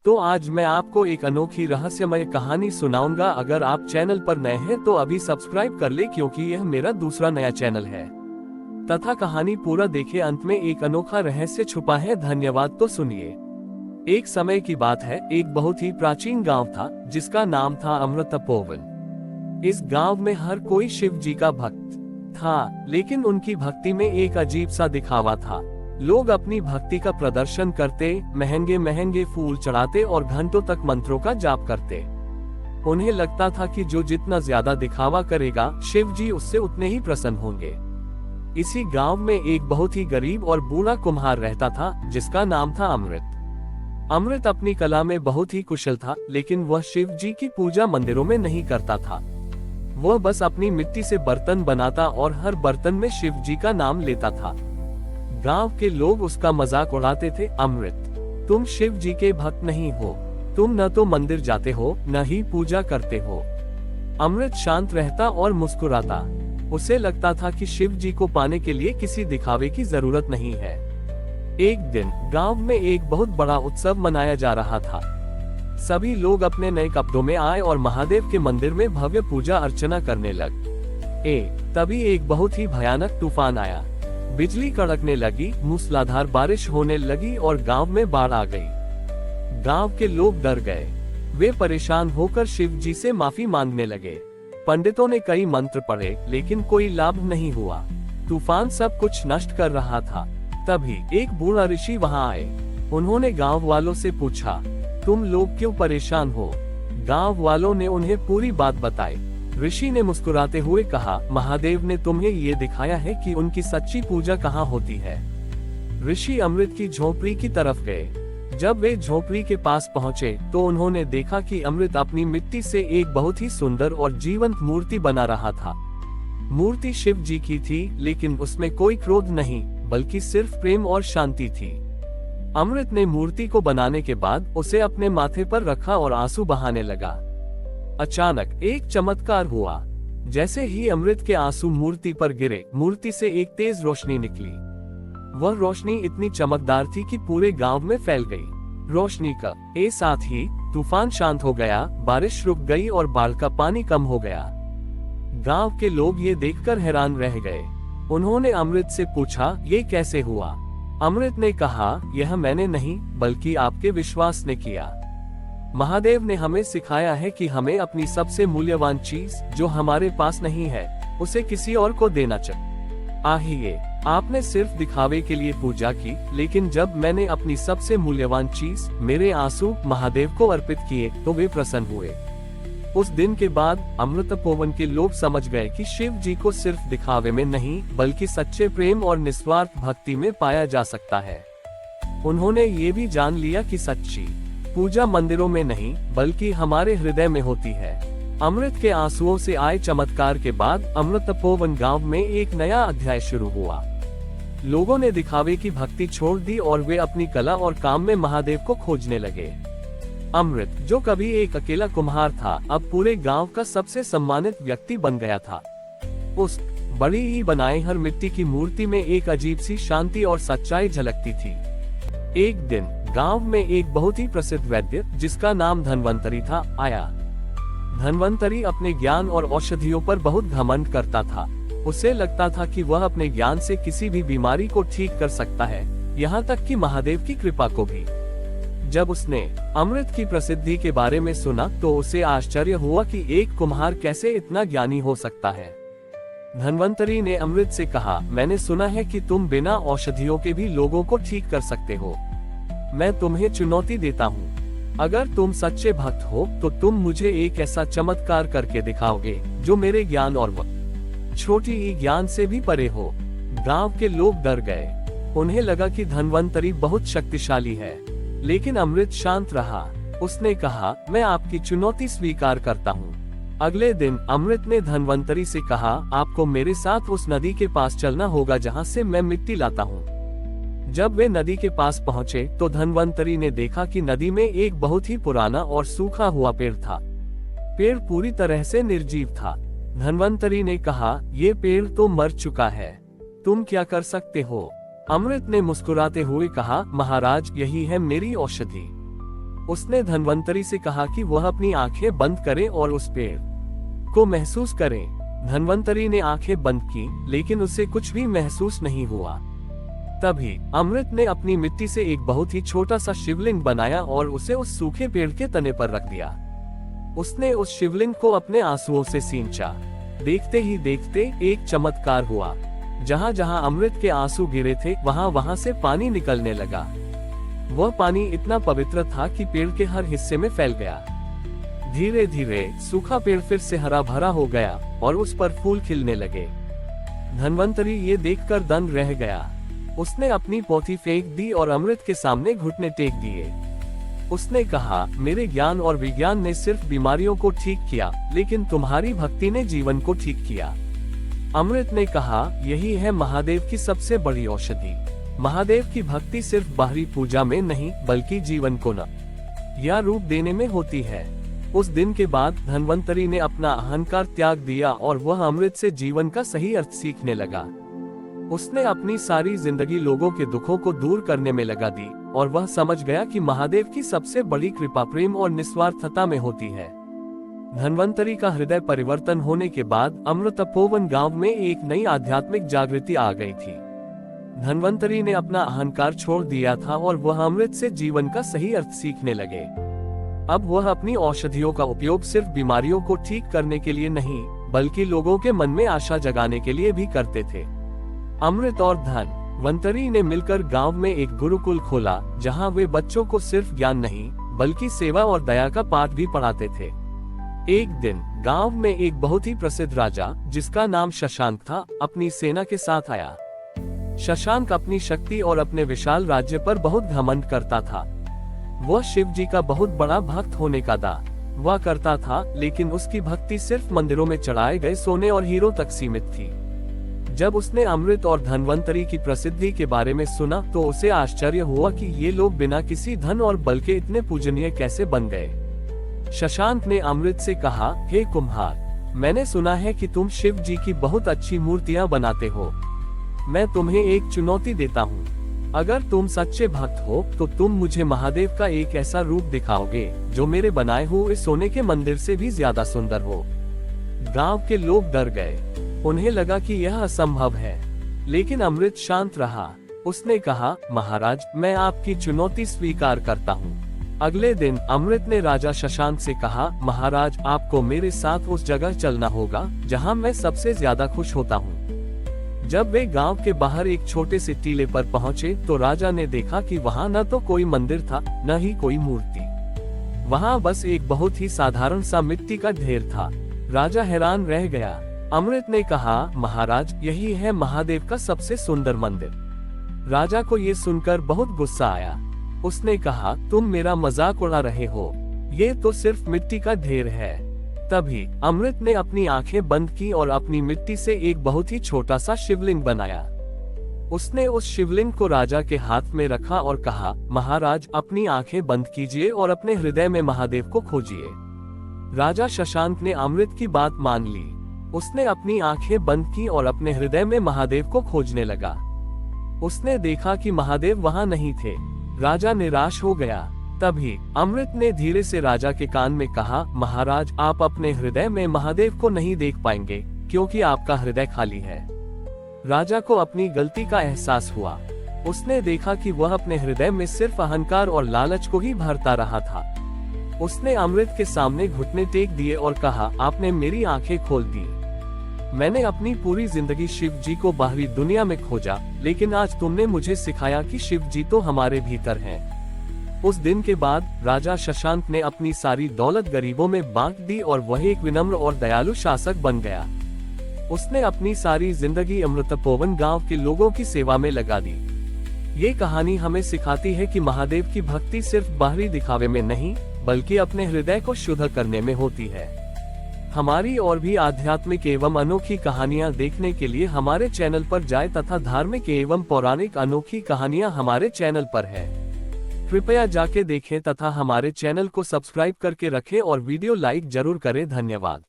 तो आज मैं आपको एक अनोखी रहस्यमय कहानी सुनाऊंगा। अगर आप चैनल पर नए हैं तो अभी सब्सक्राइब कर ले, क्योंकि यह मेरा दूसरा नया चैनल है। तथा कहानी पूरा देखे, अंत में एक अनोखा रहस्य छुपा है। धन्यवाद। तो सुनिए। एक समय की बात है, एक बहुत ही प्राचीन गांव था जिसका नाम था अमृतपोवन। इस गांव में हर कोई शिव जी का भक्त था, लेकिन उनकी भक्ति में एक अजीब सा दिखावा था। लोग अपनी भक्ति का प्रदर्शन करते, महंगे महंगे फूल चढ़ाते और घंटों तक मंत्रों का जाप करते। उन्हें लगता था कि जो जितना ज्यादा दिखावा करेगा, शिव जी उससे उतने ही प्रसन्न होंगे। इसी गांव में एक बहुत ही गरीब और बूढ़ा कुम्हार रहता था जिसका नाम था अमृत। अमृत अपनी कला में बहुत ही कुशल था, लेकिन वह शिव जी की पूजा मंदिरों में नहीं करता था। वह बस अपनी मिट्टी से बर्तन बनाता और हर बर्तन में शिव जी का नाम लेता था। गांव के लोग उसका मजाक उड़ाते थे। अमृत, तुम शिव जी के भक्त नहीं हो, तुम न तो मंदिर जाते हो न ही पूजा करते हो। अमृत शांत रहता और मुस्कुराता। उसे लगता था कि शिव जी को पाने के लिए किसी दिखावे की जरूरत नहीं है। एक दिन गांव में एक बहुत बड़ा उत्सव मनाया जा रहा था। सभी लोग अपने नए कपड़ों में आए और महादेव के मंदिर में भव्य पूजा अर्चना करने लगे। तभी एक बहुत ही भयानक तूफान आया। बिजली कड़कने लगी, मूसलाधार बारिश होने लगी और गांव में बाढ़ आ गई। गांव के लोग डर गए। वे परेशान होकर शिव जी से माफी मांगने लगे। पंडितों ने कई मंत्र पढ़े, लेकिन कोई लाभ नहीं हुआ। तूफान सब कुछ नष्ट कर रहा था। तभी एक बूढ़ा ऋषि वहां आए। उन्होंने गांव वालों से पूछा, तुम लोग क्यों परेशान हो? गांव वालों ने उन्हें पूरी बात बताई। ऋषि ने मुस्कुराते हुए कहा, महादेव ने तुम्हें ये दिखाया है कि उनकी सच्ची पूजा कहाँ होती है। ऋषि अमृत की झोपड़ी की तरफ गए। जब वे झोपड़ी के पास पहुँचे तो उन्होंने देखा कि अमृत अपनी मिट्टी से एक बहुत ही सुंदर और जीवंत मूर्ति बना रहा था। मूर्ति शिव जी की थी, लेकिन उसमें कोई क्रोध नहीं, बल्कि सिर्फ प्रेम और शांति थी। अमृत ने मूर्ति को बनाने के बाद उसे अपने माथे पर रखा और आंसू बहाने लगा। अचानक एक चमत्कार हुआ। जैसे ही अमृत के आंसू मूर्ति पर गिरे, मूर्ति से एक तेज रोशनी निकली। वह रोशनी इतनी चमकदार थी कि पूरे गांव में फैल गई। रोशनी का साथ ही तूफान शांत हो गया, बारिश रुक गई और बाढ़ का पानी कम हो गया। गांव के लोग ये देखकर हैरान रह गए। उन्होंने अमृत से पूछा, ये कैसे हुआ? अमृत ने कहा, यह मैंने नहीं, बल्कि आपके विश्वास ने किया। महादेव ने हमें सिखाया है कि हमें अपनी सबसे मूल्यवान चीज, जो हमारे पास नहीं है, उसे किसी और को देना चाहिए। आपने सिर्फ दिखावे के लिए पूजा की, लेकिन जब मैंने अपनी सबसे मूल्यवान चीज, मेरे आंसू, महादेव को अर्पित किए, तो वे प्रसन्न हुए। उस दिन के बाद अमृतपोवन के लोग समझ गए कि शिव जी को सिर्फ दिखावे में नहीं, बल्कि सच्चे प्रेम और निस्वार्थ भक्ति में पाया जा सकता है। उन्होंने ये भी जान लिया कि सच्ची पूजा मंदिरों में नहीं, बल्कि हमारे हृदय में होती है। अमृत के आंसुओं से आए चमत्कार के बाद अमृतपोवन गांव में एक नया अध्याय शुरू हुआ। लोगों ने दिखावे की भक्ति छोड़ दी और वे अपनी कला और काम में महादेव को खोजने लगे। अमृत, जो कभी एक अकेला कुम्हार था, अब पूरे गांव का सबसे सम्मानित व्यक्ति बन गया था। उस बड़ी ही बनाई हर मिट्टी की मूर्ति में एक अजीब सी शांति और सच्चाई झलकती थी। एक दिन गांव में एक बहुत ही प्रसिद्ध वैद्य, जिसका नाम धन्वंतरी था, आया। धन्वंतरी अपने ज्ञान और औषधियों पर बहुत घमंड करता था। उसे लगता था कि वह अपने ज्ञान से किसी भी बीमारी को ठीक कर सकता है, यहाँ तक कि महादेव की कृपा को भी। जब उसने अमृत की प्रसिद्धि के बारे में सुना तो उसे आश्चर्य हुआ कि एक कुम्हार कैसे इतना ज्ञानी हो सकता है। धन्वंतरी ने अमृत से कहा, मैंने सुना है कि तुम बिना औषधियों के भी लोगों को ठीक कर सकते हो। मैं तुम्हें चुनौती देता हूँ। अगर तुम सच्चे भक्त हो तो तुम मुझे एक ऐसा चमत्कार करके दिखाओगे जो मेरे ज्ञान और छोटी ही ज्ञान से भी परे हो। गांव के लोग डर गए। उन्हें लगा कि धन्वंतरी बहुत शक्तिशाली है, लेकिन अमृत शांत रहा। उसने कहा, मैं आपकी चुनौती स्वीकार करता हूँ। अगले दिन अमृत ने धन्वंतरी से कहा, आपको मेरे साथ उस नदी के पास चलना होगा जहाँ से मैं मिट्टी लाता हूँ। जब वे नदी के पास पहुँचे तो धन्वंतरी ने देखा कि नदी में एक बहुत ही पुराना और सूखा हुआ पेड़ था। पेड़ पूरी तरह से निर्जीव था। धन्वंतरी ने कहा, ये पेड़ तो मर चुका है, तुम क्या कर सकते हो? अमृत ने मुस्कुराते हुए कहा, महाराज, यही है मेरी औषधि। उसने धन्वंतरी से कहा कि वह अपनी आंखें बंद करे और उस पेड़ को महसूस करे। धन्वंतरी ने आंखें बंद की, लेकिन उसे कुछ भी महसूस नहीं हुआ। तभी अमृत ने अपनी मिट्टी से एक बहुत ही छोटा सा शिवलिंग बनाया और उसे उस सूखे पेड़ के तने पर रख दिया। उसने उस शिवलिंग को अपने आंसुओं से सींचा। देखते ही देखते एक चमत्कार हुआ। जहाँ जहाँ अमृत के आंसू गिरे थे, वहाँ वहाँ से पानी निकलने लगा। वह पानी इतना पवित्र था कि पेड़ के हर हिस्से में फैल गया। धीरे धीरे सूखा पेड़ फिर से हरा भरा हो गया और उस पर फूल खिलने लगे। धन्वंतरी ये देखकर दंग रह गया। उसने अपनी पोथी फेंक दी और अमृत के सामने घुटने टेक दिए। उसने कहा, मेरे ज्ञान और विज्ञान ने सिर्फ बीमारियों को ठीक किया, लेकिन तुम्हारी भक्ति ने जीवन को ठीक किया। अमृत ने कहा, यही है महादेव की सबसे बड़ी औषधि। महादेव की भक्ति सिर्फ बाहरी पूजा में नहीं, बल्कि जीवन को न या रूप देने में होती है। उस दिन के बाद धन्वंतरी ने अपना अहंकार त्याग दिया और वह अमृत से जीवन का सही अर्थ सीखने लगा। उसने अपनी सारी जिंदगी लोगों के दुखों को दूर करने में लगा दी और वह समझ गया कि महादेव की सबसे बड़ी कृपा प्रेम और निस्वार्थता में होती है। धन्वंतरी का हृदय परिवर्तन होने के बाद अमृतपोवन गांव में एक नई आध्यात्मिक जागृति आ गई थी। धन्वंतरी ने अपना अहंकार छोड़ दिया था और वह अमृत से जीवन का सही अर्थ सीखने लगे। अब वह अपनी औषधियों का उपयोग सिर्फ बीमारियों को ठीक करने के लिए नहीं, बल्कि लोगों के मन में आशा जगाने के लिए भी करते थे। अमृत और धन्वंतरी ने मिलकर गांव में एक गुरुकुल खोला, जहां वे बच्चों को सिर्फ ज्ञान नहीं, बल्कि सेवा और दया का पाठ भी पढ़ाते थे। एक दिन गांव में एक बहुत ही प्रसिद्ध राजा, जिसका नाम शशांक था, अपनी सेना के साथ आया। शशांक अपनी शक्ति और अपने विशाल राज्य पर बहुत घमंड करता था। वह शिव जी का बहुत बड़ा भक्त होने का दावा करता था, लेकिन उसकी भक्ति सिर्फ मंदिरों में चढ़ाए गए सोने और हीरो तक सीमित थी। जब उसने अमृत और धन्वंतरी की प्रसिद्धि के बारे में सुना तो उसे आश्चर्य हुआ कि ये लोग बिना किसी धन और बल के इतने पूजनीय कैसे बन गए। शशांक ने अमृत से कहा, हे कुम्हार, मैंने सुना है कि तुम शिव जी की बहुत अच्छी मूर्तियां बनाते हो। मैं तुम्हें एक चुनौती देता हूँ। अगर तुम सच्चे भक्त हो तो तुम मुझे महादेव का एक ऐसा रूप दिखाओगे जो मेरे बनाए हुए सोने के मंदिर से भी ज्यादा सुंदर हो। गांव के लोग डर गए। उन्हें लगा कि यह असंभव है, लेकिन अमृत शांत रहा। उसने कहा, महाराज, मैं आपकी चुनौती स्वीकार करता हूँ। अगले दिन अमृत ने राजा शशांक से कहा, महाराज, आपको मेरे साथ उस जगह चलना होगा जहाँ मैं सबसे ज्यादा खुश होता हूँ। जब वे गांव के बाहर एक छोटे से टीले पर पहुंचे तो राजा ने देखा कि वहां न तो कोई मंदिर था, न ही कोई मूर्ति। वहां बस एक बहुत ही साधारण सा मिट्टी का ढेर था। राजा हैरान रह गया। अमृत ने कहा, महाराज, यही है महादेव का सबसे सुंदर मंदिर। राजा को ये सुनकर बहुत गुस्सा आया। उसने कहा, तुम मेरा मजाक उड़ा रहे हो, ये तो सिर्फ मिट्टी का ढेर है। तभी अमृत ने अपनी आंखें बंद की और अपनी मिट्टी से एक बहुत ही छोटा सा शिवलिंग बनाया। उसने उस शिवलिंग को राजा के हाथ में रखा और कहा, महाराज, अपनी आंखें बंद कीजिए और अपने हृदय में महादेव को खोजिए। राजा शशांक ने अमृत की बात मान ली। उसने अपनी आंखें बंद की और अपने हृदय में महादेव को खोजने लगा। उसने देखा कि महादेव वहां नहीं थे। राजा निराश हो गया। तभी अमृत ने धीरे से राजा के कान में कहा, महाराज, आप अपने हृदय में महादेव को नहीं देख पाएंगे क्योंकि आपका हृदय खाली है। राजा को अपनी गलती का एहसास हुआ। उसने देखा कि वह अपने हृदय में सिर्फ अहंकार और लालच को ही भरता रहा था। उसने अमृत के सामने घुटने टेक दिए और कहा, आपने मेरी आंखें खोल दी। मैंने अपनी पूरी जिंदगी शिव जी को बाहरी दुनिया में खोजा, लेकिन आज तुमने मुझे सिखाया कि शिव जी तो हमारे भीतर हैं। उस दिन के बाद राजा शशांक ने अपनी सारी दौलत गरीबों में बांट दी और वह एक विनम्र और दयालु शासक बन गया। उसने अपनी सारी जिंदगी अमृतपोवन गांव के लोगों की सेवा में लगा दी। ये कहानी हमें सिखाती है कि महादेव की भक्ति सिर्फ बाहरी दिखावे में नहीं, बल्कि अपने हृदय को शुद्ध करने में होती है। हमारी और भी आध्यात्मिक एवं अनोखी कहानियां देखने के लिए हमारे चैनल पर जाएं तथा धार्मिक एवं पौराणिक अनोखी कहानियां हमारे चैनल पर है। कृपया जाके देखें तथा हमारे चैनल को सब्सक्राइब करके रखें और वीडियो लाइक जरूर करें। धन्यवाद।